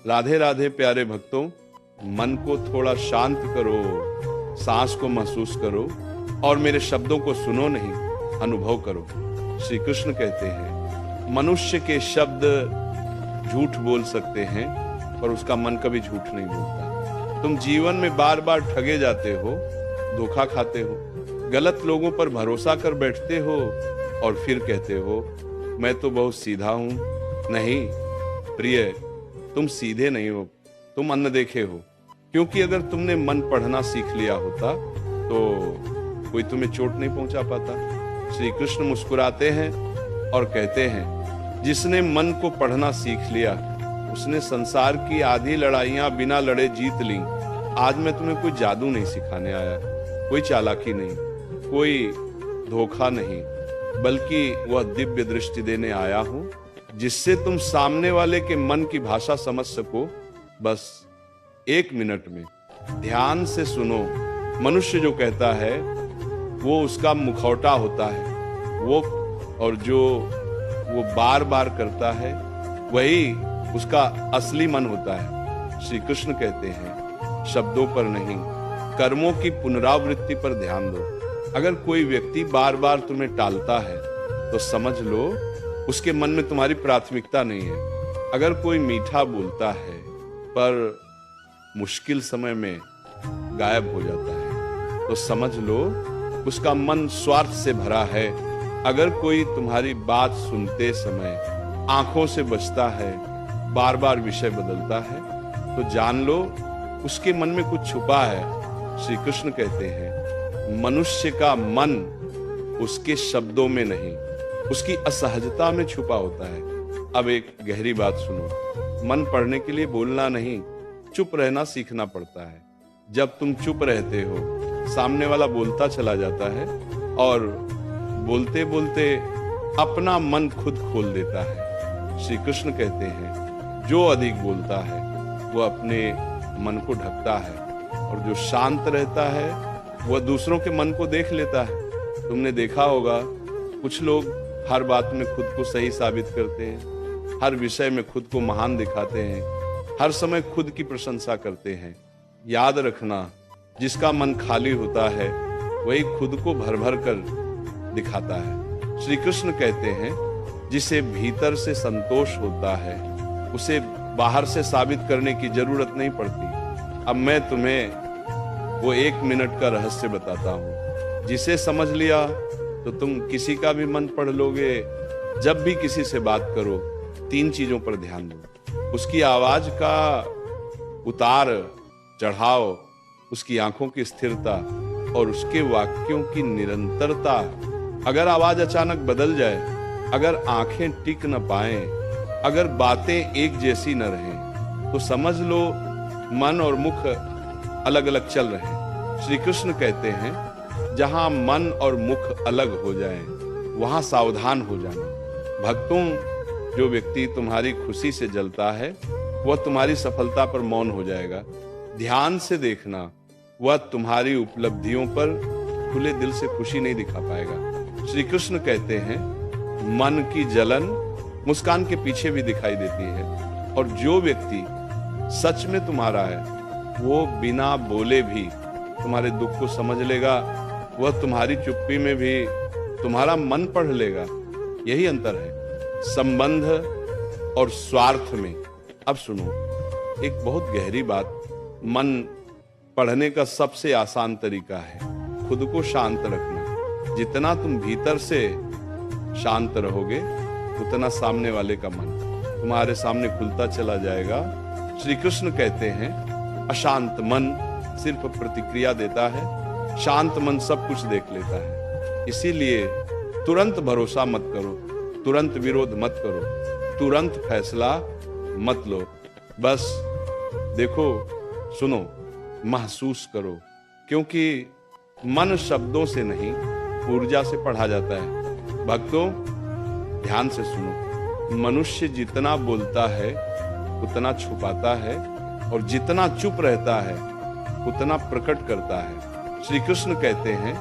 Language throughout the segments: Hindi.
राधे राधे प्यारे भक्तों, मन को थोड़ा शांत करो, सांस को महसूस करो और मेरे शब्दों को सुनो नहीं, अनुभव करो। श्री कृष्ण कहते हैं मनुष्य के शब्द झूठ बोल सकते हैं पर उसका मन कभी झूठ नहीं बोलता। तुम जीवन में बार बार ठगे जाते हो, धोखा खाते हो, गलत लोगों पर भरोसा कर बैठते हो और फिर कहते हो मैं तो बहुत सीधा हूं। नहीं प्रिय, तुम सीधे नहीं हो, तुम अनदेखे हो। क्योंकि अगर तुमने मन पढ़ना सीख लिया होता तो कोई तुम्हें चोट नहीं पहुंचा पाता। श्री कृष्ण मुस्कुराते हैं और कहते हैं जिसने मन को पढ़ना सीख लिया उसने संसार की आधी लड़ाइयां बिना लड़े जीत ली। आज मैं तुम्हें कोई जादू नहीं सिखाने आया, कोई चालाकी नहीं, कोई धोखा नहीं, बल्कि वह दिव्य दृष्टि देने आया हूं जिससे तुम सामने वाले के मन की भाषा समझ सको। बस 1 मिनट में ध्यान से सुनो। मनुष्य जो कहता है वो उसका मुखौटा होता है, वो और जो वो बार बार करता है वही उसका असली मन होता है। श्री कृष्ण कहते हैं शब्दों पर नहीं, कर्मों की पुनरावृत्ति पर ध्यान दो। अगर कोई व्यक्ति बार बार तुम्हें टालता है तो समझ लो उसके मन में तुम्हारी प्राथमिकता नहीं है। अगर कोई मीठा बोलता है पर मुश्किल समय में गायब हो जाता है तो समझ लो उसका मन स्वार्थ से भरा है। अगर कोई तुम्हारी बात सुनते समय आंखों से बचता है, बार बार विषय बदलता है, तो जान लो उसके मन में कुछ छुपा है। श्री कृष्ण कहते हैं मनुष्य का मन उसके शब्दों में नहीं, उसकी असहजता में छुपा होता है। अब एक गहरी बात सुनो, मन पढ़ने के लिए बोलना नहीं, चुप रहना सीखना पड़ता है। जब तुम चुप रहते हो सामने वाला बोलता चला जाता है और बोलते बोलते अपना मन खुद खोल देता है। श्री कृष्ण कहते हैं जो अधिक बोलता है वो अपने मन को ढकता है और जो शांत रहता है वह दूसरों के मन को देख लेता है। तुमने देखा होगा कुछ लोग हर बात में खुद को सही साबित करते हैं, हर विषय में खुद को महान दिखाते हैं, हर समय खुद की प्रशंसा करते हैं। याद रखना जिसका मन खाली होता है वही खुद को भर भर कर दिखाता है। श्री कृष्ण कहते हैं जिसे भीतर से संतोष होता है उसे बाहर से साबित करने की जरूरत नहीं पड़ती। अब मैं तुम्हें वो 1 मिनट का रहस्य बताता हूं, जिसे समझ लिया तो तुम किसी का भी मन पढ़ लोगे। जब भी किसी से बात करो 3 चीजों पर ध्यान दो, उसकी आवाज का उतार चढ़ाव, उसकी आंखों की स्थिरता और उसके वाक्यों की निरंतरता। अगर आवाज अचानक बदल जाए, अगर आंखें टिक न पाएं, अगर बातें एक जैसी न रहें, तो समझ लो मन और मुख अलग अलग चल रहे हैं। श्री कृष्ण कहते हैं जहां मन और मुख अलग हो जाएं, वहां सावधान हो जाना। भक्तों, जो व्यक्ति तुम्हारी खुशी से जलता है वह तुम्हारी सफलता पर मौन हो जाएगा। ध्यान से देखना, वह तुम्हारी उपलब्धियों पर खुले दिल से खुशी नहीं दिखा पाएगा। श्री कृष्ण कहते हैं मन की जलन मुस्कान के पीछे भी दिखाई देती है, और जो व्यक्ति सच में तुम्हारा है वो बिना बोले भी तुम्हारे दुख को समझ लेगा, वह तुम्हारी चुप्पी में भी तुम्हारा मन पढ़ लेगा। यही अंतर है संबंध और स्वार्थ में। अब सुनो एक बहुत गहरी बात, मन पढ़ने का सबसे आसान तरीका है खुद को शांत रखना। जितना तुम भीतर से शांत रहोगे उतना सामने वाले का मन तुम्हारे सामने खुलता चला जाएगा। श्री कृष्ण कहते हैं अशांत मन सिर्फ प्रतिक्रिया देता है, शांत मन सब कुछ देख लेता है। इसीलिए तुरंत भरोसा मत करो, तुरंत विरोध मत करो, तुरंत फैसला मत लो। बस देखो, सुनो, महसूस करो, क्योंकि मन शब्दों से नहीं ऊर्जा से पढ़ा जाता है। भक्तों, ध्यान से सुनो, मनुष्य जितना बोलता है उतना छुपाता है, और जितना चुप रहता है उतना प्रकट करता है। श्री कृष्ण कहते हैं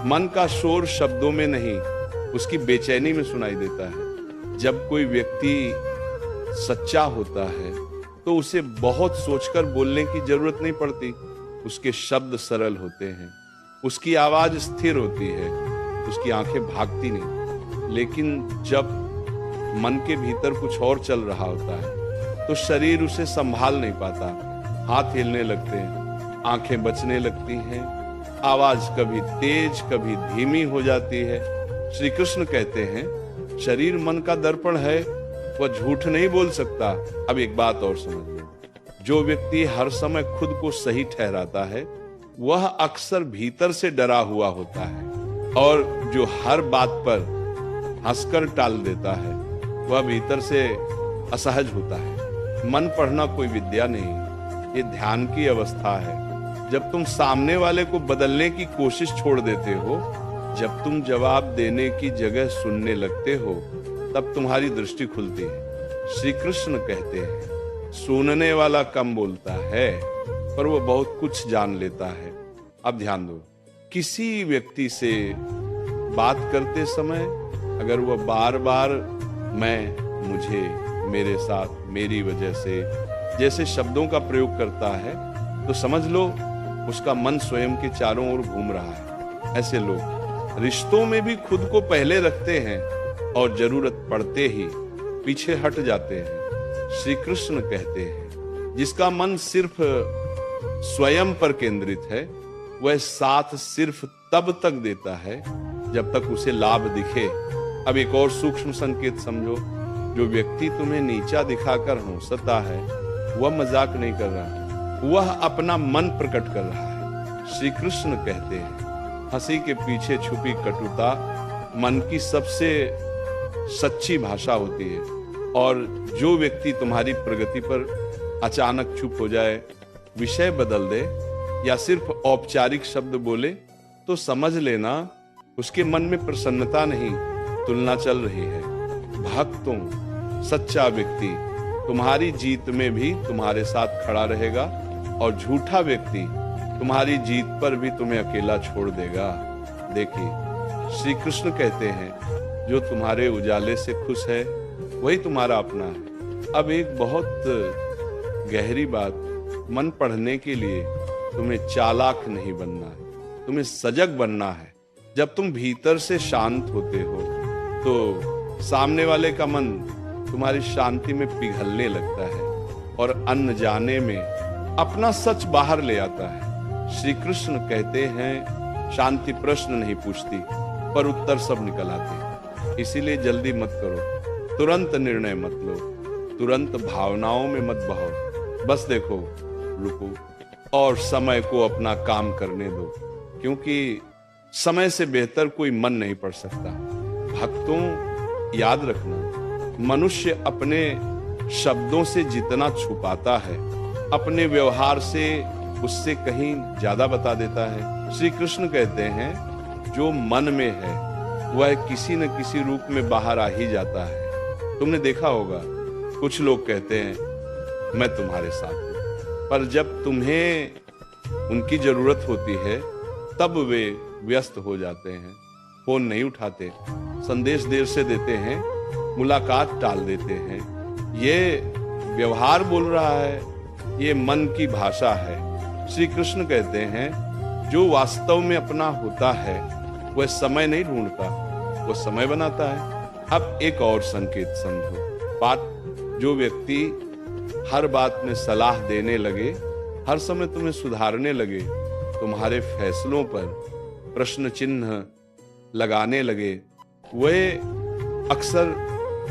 मन का शोर शब्दों में नहीं, उसकी बेचैनी में सुनाई देता है। जब कोई व्यक्ति सच्चा होता है तो उसे बहुत सोचकर बोलने की जरूरत नहीं पड़ती। उसके शब्द सरल होते हैं, उसकी आवाज स्थिर होती है, उसकी आंखें भागती नहीं। लेकिन जब मन के भीतर कुछ और चल रहा होता है तो शरीर उसे संभाल नहीं पाता। हाथ हिलने लगते हैं, आंखें बचने लगती हैं, आवाज कभी तेज कभी धीमी हो जाती है। श्री कृष्ण कहते हैं शरीर मन का दर्पण है, वह झूठ नहीं बोल सकता। अब एक बात और समझ लो, जो व्यक्ति हर समय खुद को सही ठहराता है वह अक्सर भीतर से डरा हुआ होता है, और जो हर बात पर हंसकर टाल देता है वह भीतर से असहज होता है। मन पढ़ना कोई विद्या नहीं, ये ध्यान की अवस्था है। जब तुम सामने वाले को बदलने की कोशिश छोड़ देते हो, जब तुम जवाब देने की जगह सुनने लगते हो, तब तुम्हारी दृष्टि खुलती है। श्री कृष्ण कहते हैं सुनने वाला कम बोलता है पर वो बहुत कुछ जान लेता है। अब ध्यान दो, किसी व्यक्ति से बात करते समय अगर वह बार बार मैं, मुझे, मेरे साथ, मेरी वजह से जैसे शब्दों का प्रयोग करता है तो समझ लो उसका मन स्वयं के चारों ओर घूम रहा है। ऐसे लोग रिश्तों में भी खुद को पहले रखते हैं और जरूरत पड़ते ही पीछे हट जाते हैं। श्री कृष्ण कहते हैं जिसका मन सिर्फ स्वयं पर केंद्रित है वह साथ सिर्फ तब तक देता है जब तक उसे लाभ दिखे। अब एक और सूक्ष्म संकेत समझो, जो व्यक्ति तुम्हें नीचा दिखाकर हंसता है वह मजाक नहीं कर रहा, वह अपना मन प्रकट कर रहा है। श्री कृष्ण कहते हैं हंसी के पीछे छुपी कटुता मन की सबसे सच्ची भाषा होती है। और जो व्यक्ति तुम्हारी प्रगति पर अचानक चुप हो जाए, विषय बदल दे या सिर्फ औपचारिक शब्द बोले तो समझ लेना उसके मन में प्रसन्नता नहीं, तुलना चल रही है। भक्तों, सच्चा व्यक्ति तुम्हारी जीत में भी तुम्हारे साथ खड़ा रहेगा और झूठा व्यक्ति तुम्हारी जीत पर भी तुम्हें अकेला छोड़ देगा। देखिए श्री कृष्ण कहते हैं जो तुम्हारे उजाले से खुश है वही तुम्हारा अपना है। अब एक बहुत गहरी बात, मन पढ़ने के लिए तुम्हें चालाक नहीं बनना है, तुम्हें सजग बनना है। जब तुम भीतर से शांत होते हो तो सामने वाले का मन तुम्हारी शांति में पिघलने लगता है और अनजाने में अपना सच बाहर ले आता है। श्री कृष्ण कहते हैं शांति प्रश्न नहीं पूछती पर उत्तर सब निकल आते हैं। इसीलिए जल्दी मत करो, तुरंत निर्णय मत लो, तुरंत भावनाओं में मत बहो। बस देखो, रुको और समय को अपना काम करने दो, क्योंकि समय से बेहतर कोई मन नहीं पढ़ सकता। भक्तों, याद रखना, मनुष्य अपने शब्दों से जितना छुपाता है अपने व्यवहार से उससे कहीं ज्यादा बता देता है। श्री कृष्ण कहते हैं जो मन में है वह किसी न किसी रूप में बाहर आ ही जाता है। तुमने देखा होगा कुछ लोग कहते हैं मैं तुम्हारे साथ हूं, पर जब तुम्हें उनकी जरूरत होती है तब वे व्यस्त हो जाते हैं, फोन नहीं उठाते, संदेश देर से देते हैं, मुलाकात टाल देते हैं। ये व्यवहार बोल रहा है, ये मन की भाषा है। श्री कृष्ण कहते हैं जो वास्तव में अपना होता है वह समय नहीं ढूंढता, वह समय बनाता है। अब एक और संकेत समझो, बात जो व्यक्ति हर बात में सलाह देने लगे, हर समय तुम्हें सुधारने लगे, तुम्हारे फैसलों पर प्रश्न चिन्ह लगाने लगे, वह अक्सर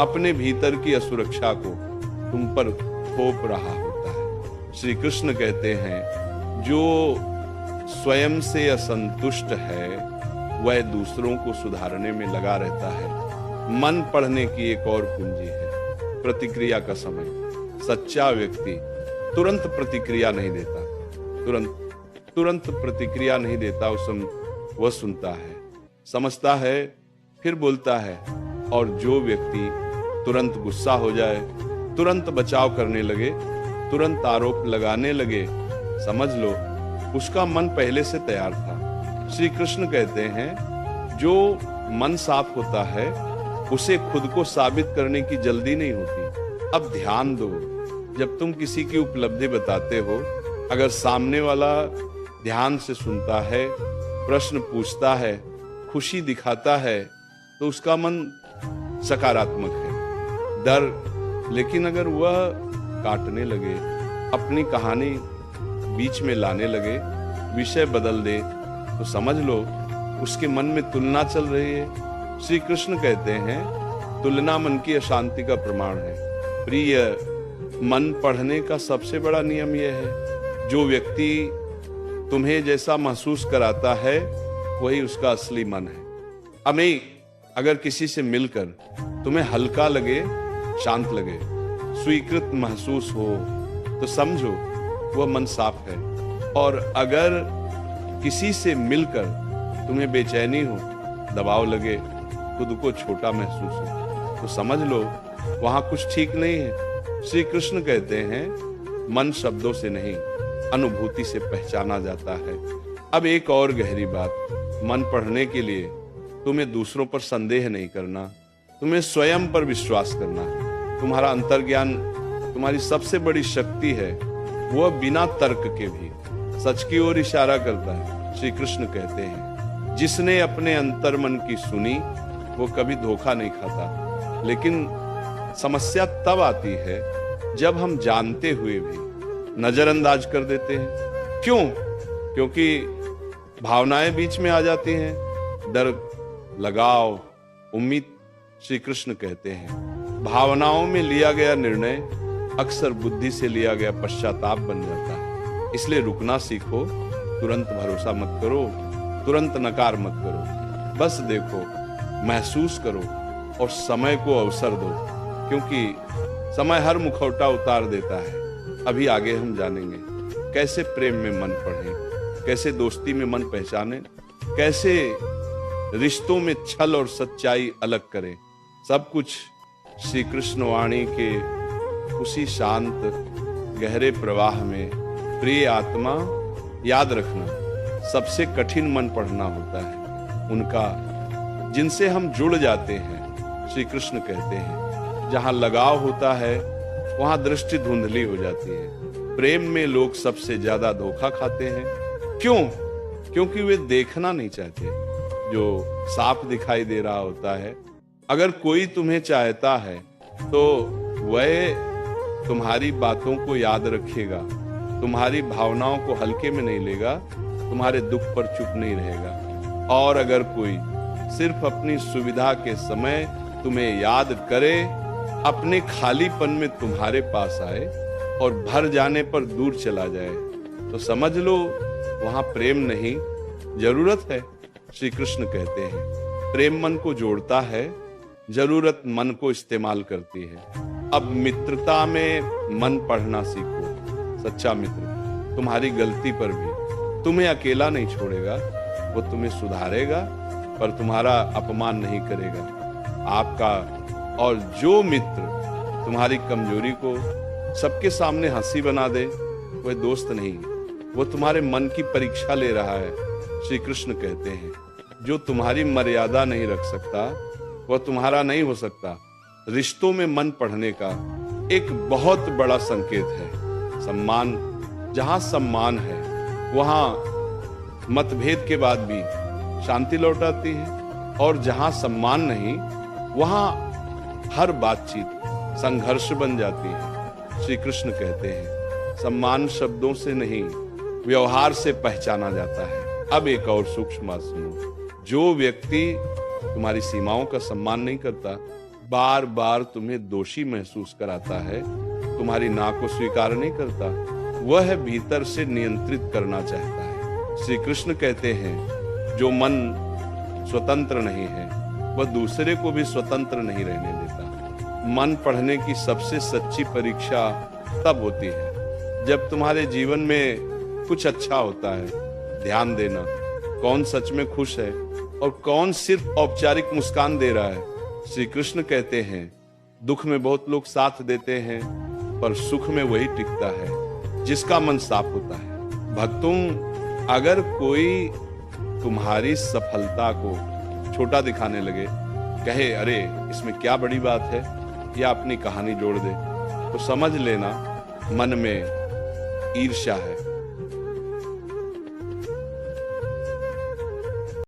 अपने भीतर की असुरक्षा को तुम पर थोप रहा होता है। श्री कृष्ण कहते हैं जो स्वयं से असंतुष्ट है वह दूसरों को सुधारने में लगा रहता है। मन पढ़ने की एक और कुंजी है प्रतिक्रिया का समय। सच्चा व्यक्ति तुरंत प्रतिक्रिया नहीं देता, तुरंत प्रतिक्रिया नहीं देता, वह सुनता है, समझता है, फिर बोलता है। और जो व्यक्ति तुरंत गुस्सा हो जाए, तुरंत बचाव करने लगे, तुरंत आरोप लगाने लगे, समझ लो उसका मन पहले से तैयार था। श्री कृष्ण कहते हैं जो मन साफ होता है उसे खुद को साबित करने की जल्दी नहीं होती। अब ध्यान दो, जब तुम किसी की उपलब्धि बताते हो, अगर सामने वाला ध्यान से सुनता है, प्रश्न पूछता है, खुशी दिखाता है, तो उसका मन सकारात्मक है। डर, लेकिन अगर वह काटने लगे, अपनी कहानी बीच में लाने लगे, विषय बदल दे, तो समझ लो उसके मन में तुलना चल रही है। श्री कृष्ण कहते हैं तुलना मन की अशांति का प्रमाण है। प्रिय, मन पढ़ने का सबसे बड़ा नियम यह है, जो व्यक्ति तुम्हें जैसा महसूस कराता है वही उसका असली मन है। हमें अगर किसी से मिलकर तुम्हें हल्का लगे, शांत लगे, स्वीकृत महसूस हो, तो समझो वह मन साफ है। और अगर किसी से मिलकर तुम्हें बेचैनी हो, दबाव लगे, खुद को छोटा महसूस हो, तो समझ लो वहां कुछ ठीक नहीं है। श्री कृष्ण कहते हैं मन शब्दों से नहीं, अनुभूति से पहचाना जाता है। अब एक और गहरी बात, मन पढ़ने के लिए तुम्हें दूसरों पर संदेह नहीं करना, तुम्हें स्वयं पर विश्वास करना है। तुम्हारा अंतर्ज्ञान तुम्हारी सबसे बड़ी शक्ति है, वह बिना तर्क के भी सच की ओर इशारा करता है। श्री कृष्ण कहते हैं जिसने अपने अंतर मन की सुनी वो कभी धोखा नहीं खाता। लेकिन समस्या तब आती है जब हम जानते हुए भी नजरअंदाज कर देते हैं। क्यों? क्योंकि भावनाएं बीच में आ जाती हैं, डर, लगाव, उम्मीद। श्री कृष्ण कहते हैं भावनाओं में लिया गया निर्णय अक्सर बुद्धि से लिया गया पश्चाताप बन जाता है। इसलिए रुकना सीखो, तुरंत भरोसा मत करो, तुरंत नकार मत करो। बस देखो, महसूस करो और समय को अवसर दो, क्योंकि समय हर मुखौटा उतार देता है। अभी आगे हम जानेंगे कैसे प्रेम में मन पढ़ें, कैसे दोस्ती में मन पहचानें, कैसे रिश्तों में छल और सच्चाई अलग करें। सब कुछ श्री कृष्ण वाणी के उसी शांत गहरे प्रवाह में। प्रिय आत्मा, याद रखना सबसे कठिन मन पढ़ना होता है उनका जिनसे हम जुड़ जाते हैं। श्री कृष्ण कहते हैं जहां लगाव होता है वहां दृष्टि धुंधली हो जाती है। प्रेम में लोग सबसे ज्यादा धोखा खाते हैं। क्यों? क्योंकि वे देखना नहीं चाहते जो साफ दिखाई दे रहा होता है। अगर कोई तुम्हें चाहता है तो वह तुम्हारी बातों को याद रखेगा, तुम्हारी भावनाओं को हल्के में नहीं लेगा, तुम्हारे दुख पर चुप नहीं रहेगा। और अगर कोई सिर्फ अपनी सुविधा के समय तुम्हें याद करे, अपने खालीपन में तुम्हारे पास आए और भर जाने पर दूर चला जाए, तो समझ लो वहां प्रेम नहीं, जरूरत है। श्री कृष्ण कहते हैं प्रेम मन को जोड़ता है, जरूरत मन को इस्तेमाल करती है। अब मित्रता में मन पढ़ना सीखो। सच्चा मित्र तुम्हारी गलती पर भी तुम्हें अकेला नहीं छोड़ेगा, वो तुम्हें सुधारेगा पर तुम्हारा अपमान नहीं करेगा। आपका और जो मित्र तुम्हारी कमजोरी को सबके सामने हंसी बना दे, वह दोस्त नहीं, वो तुम्हारे मन की परीक्षा ले रहा है। श्री कृष्ण कहते हैं जो तुम्हारी मर्यादा नहीं रख सकता वह तुम्हारा नहीं हो सकता। रिश्तों में मन पढ़ने का एक बहुत बड़ा संकेत है सम्मान। जहां सम्मान है वहां मतभेद के बाद भी शांति लौट आती है, और जहां सम्मान नहीं वहां हर बातचीत संघर्ष बन जाती है। श्री कृष्ण कहते हैं सम्मान शब्दों से नहीं, व्यवहार से पहचाना जाता है। अब एक और सूक्ष्म बात सुनो, जो व्यक्ति तुम्हारी सीमाओं का सम्मान नहीं करता, बार बार तुम्हें दोषी महसूस कराता है, तुम्हारी ना को स्वीकार नहीं करता, वह भीतर से नियंत्रित करना चाहता है। श्री कृष्ण कहते हैं जो मन स्वतंत्र नहीं है वह दूसरे को भी स्वतंत्र नहीं रहने देता। मन पढ़ने की सबसे सच्ची परीक्षा तब होती है जब तुम्हारे जीवन में कुछ अच्छा होता है। ध्यान देना कौन सच में खुश है और कौन सिर्फ औपचारिक मुस्कान दे रहा है। श्री कृष्ण कहते हैं दुख में बहुत लोग साथ देते हैं, पर सुख में वही टिकता है जिसका मन साफ होता है। भक्तों, अगर कोई तुम्हारी सफलता को छोटा दिखाने लगे, कहे अरे इसमें क्या बड़ी बात है, या अपनी कहानी जोड़ दे, तो समझ लेना मन में ईर्ष्या है,